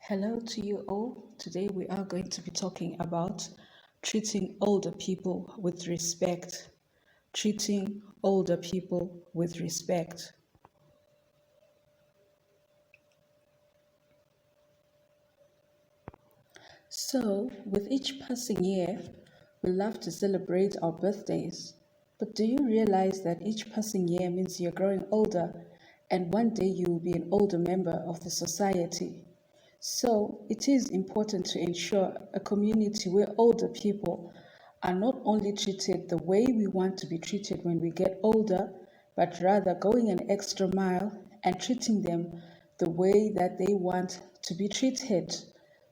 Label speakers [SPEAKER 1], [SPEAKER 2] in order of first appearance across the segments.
[SPEAKER 1] Hello to you all. Today we are going to be talking about treating older people with respect. Treating older people with respect. So, with each passing year, we love to celebrate our birthdays. But do you realize that each passing year means you're growing older and one day you will be an older member of the society? So, it is important to ensure a community where older people are not only treated the way we want to be treated when we get older, but rather going an extra mile and treating them the way that they want to be treated.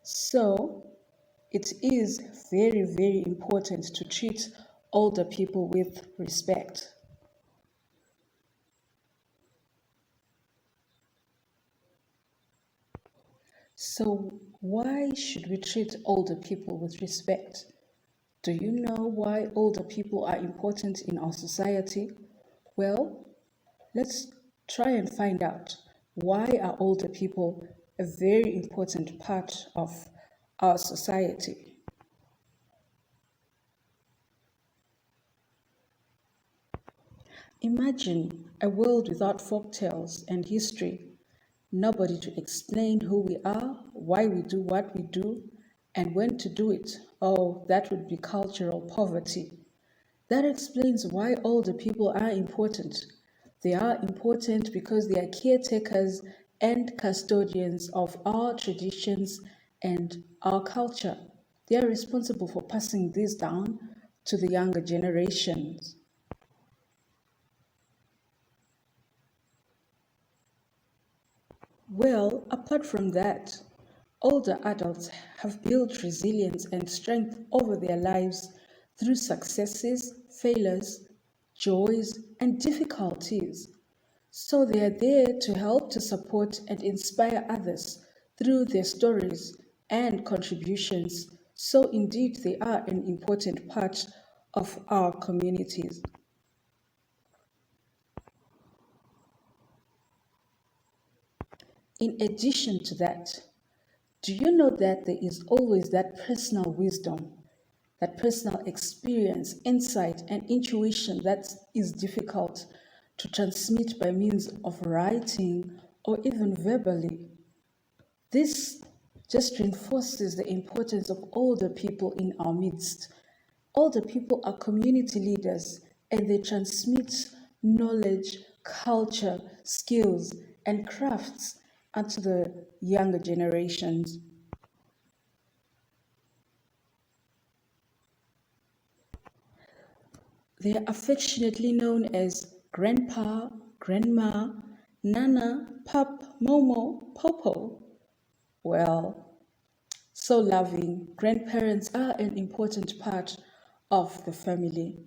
[SPEAKER 1] So, it is very, very important to treat older people with respect. So, why should we treat older people with respect? Do you know why older people are important in our society? Well, let's try and find out why are older people a very important part of our society. Imagine a world without folktales and history, nobody to explain who we are, why we do what we do, and when to do it. Oh, that would be cultural poverty. That explains why older people are important. They are important because they are caretakers and custodians of our traditions and our culture. They are responsible for passing this down to the younger generations. Well, apart from that, older adults have built resilience and strength over their lives through successes, failures, joys, and difficulties. So they are there to help to support and inspire others through their stories and contributions. So indeed, they are an important part of our communities. In addition to that, do you know that there is always that personal wisdom, that personal experience, insight, and intuition that is difficult to transmit by means of writing or even verbally? This just reinforces the importance of older people in our midst. Older people are community leaders and they transmit knowledge, culture, skills, and crafts onto the younger generations. They are affectionately known as Grandpa, Grandma, Nana, Pop, Momo, Popo. Well, so loving. Grandparents are an important part of the family.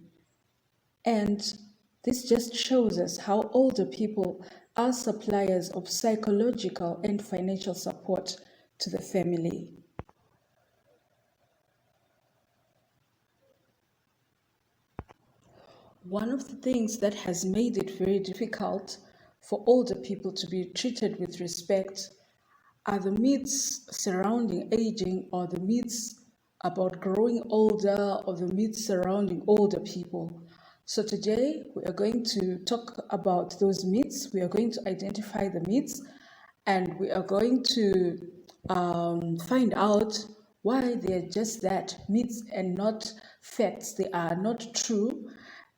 [SPEAKER 1] And this just shows us how older people are suppliers of psychological and financial support to the family. One of the things that has made it very difficult for older people to be treated with respect are the myths surrounding aging or the myths about growing older or the myths surrounding older people. So today we are going to talk about those myths. We are going to identify the myths and we are going to find out why they're just that, myths and not facts. They are not true.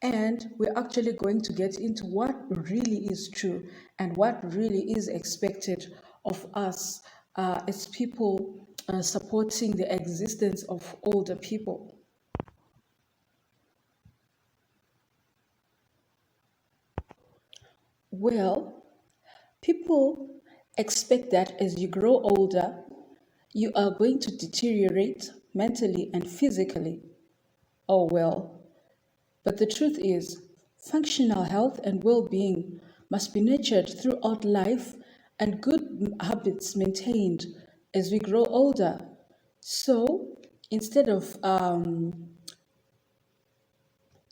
[SPEAKER 1] And we're actually going to get into what really is true and what really is expected of us as people supporting the existence of older people. Well, people expect that as you grow older, you are going to deteriorate mentally and physically. Oh well. But the truth is, functional health and well being must be nurtured throughout life and good habits maintained as we grow older. So instead of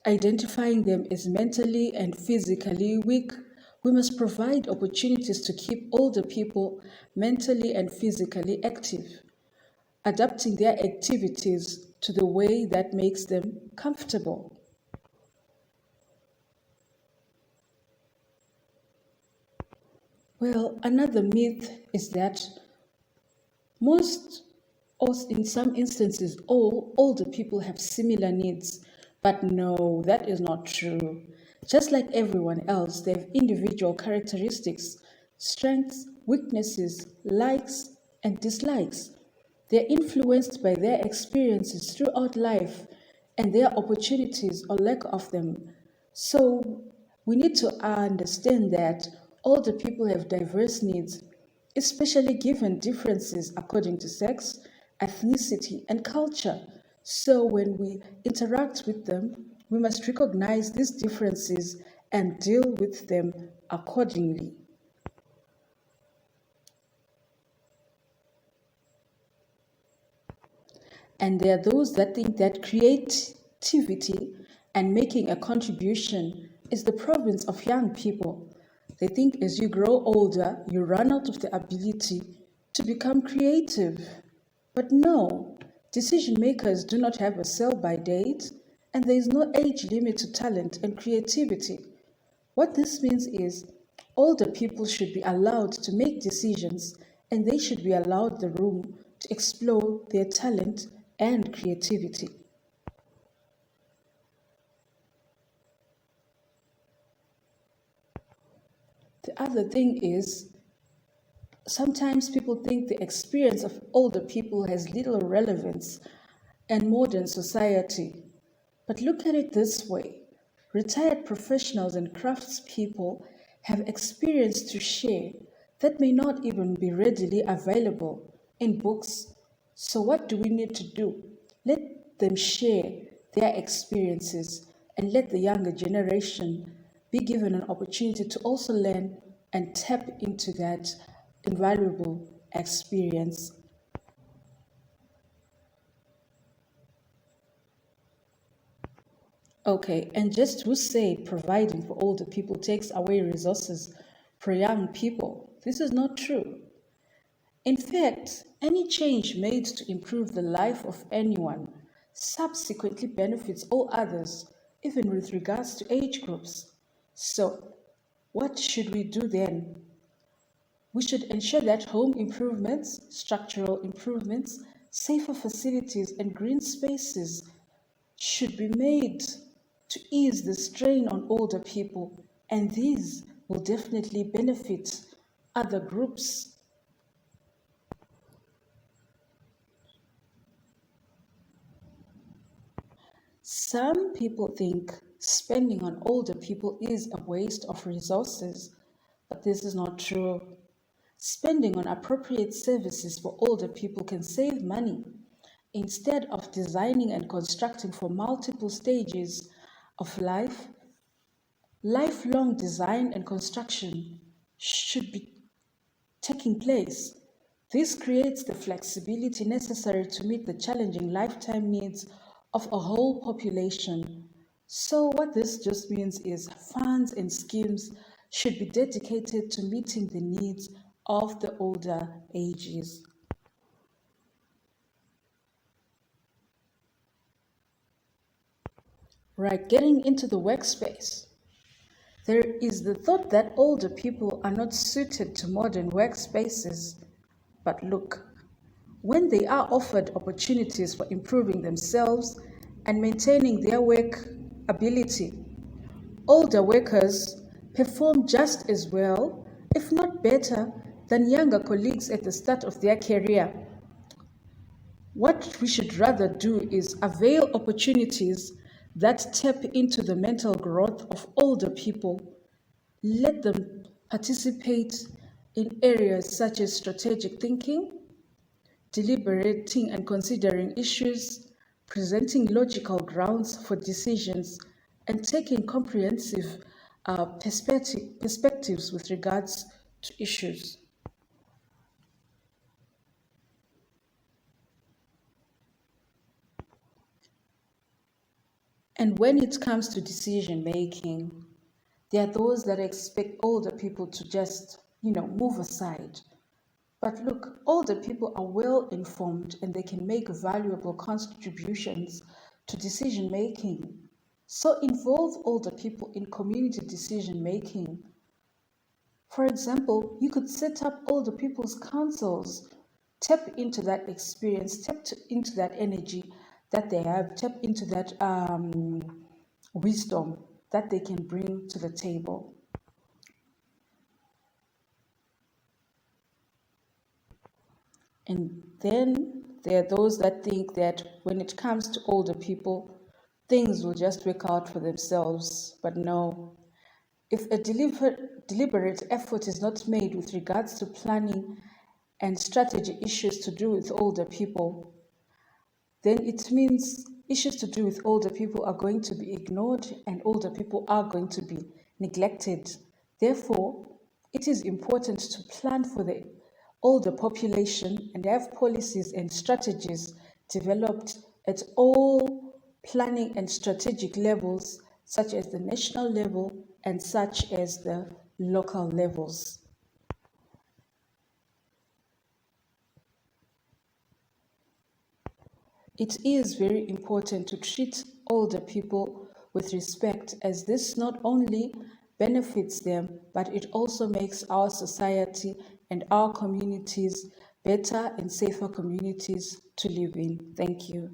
[SPEAKER 1] identifying them as mentally and physically weak, We must provide opportunities to keep older people mentally and physically active, adapting their activities to the way that makes them comfortable. Well, another myth is that most, or in some instances, all older people have similar needs. But no, that is not true. Just like everyone else, they have individual characteristics, strengths, weaknesses, likes, and dislikes. They're influenced by their experiences throughout life and their opportunities or lack of them. So we need to understand that older people have diverse needs, especially given differences according to sex, ethnicity, and culture. So when we interact with them, we must recognize these differences and deal with them accordingly. And there are those that think that creativity and making a contribution is the province of young people. They think as you grow older, you run out of the ability to become creative. But no, decision makers do not have a sell by date, and there is no age limit to talent and creativity. What this means is older people should be allowed to make decisions and they should be allowed the room to explore their talent and creativity. The other thing is sometimes people think the experience of older people has little relevance in modern society. But look at it this way: retired professionals and craftspeople have experience to share that may not even be readily available in books. So, what do we need to do? Let them share their experiences and let the younger generation be given an opportunity to also learn and tap into that invaluable experience. Okay, and just who said providing for older people takes away resources for young people? This is not true. In fact, any change made to improve the life of anyone subsequently benefits all others, even with regards to age groups. So, what should we do then? We should ensure that home improvements, structural improvements, safer facilities, and green spaces should be made to ease the strain on older people, and these will definitely benefit other groups. Some people think spending on older people is a waste of resources, but this is not true. Spending on appropriate services for older people can save money. Instead of designing and constructing for multiple stages of life, lifelong design and construction should be taking place. This creates the flexibility necessary to meet the challenging lifetime needs of a whole population. So, what this just means is funds and schemes should be dedicated to meeting the needs of the older ages. Right, getting into the workspace. There is the thought that older people are not suited to modern workspaces. But look, when they are offered opportunities for improving themselves and maintaining their work ability, older workers perform just as well, if not better, than younger colleagues at the start of their career. What we should rather do is avail opportunities that tap into the mental growth of older people. Let them participate in areas such as strategic thinking, deliberating and considering issues, presenting logical grounds for decisions, and taking comprehensive perspectives with regards to issues. And when it comes to decision making, There are those that expect older people to just, move aside. But look, older people are well informed and they can make valuable contributions to decision making. So involve older people in community decision making. For example, you could set up older people's councils, tap into that experience, into that energy that they have, tap into that wisdom that they can bring to the table. And then there are those that think that when it comes to older people, things will just work out for themselves. But no, if a deliberate effort is not made with regards to planning and strategy issues to do with older people, then it means issues to do with older people are going to be ignored and older people are going to be neglected. Therefore, it is important to plan for the older population and have policies and strategies developed at all planning and strategic levels, such as the national level and such as the local levels. It is very important to treat older people with respect, as this not only benefits them, but it also makes our society and our communities better and safer communities to live in. Thank you.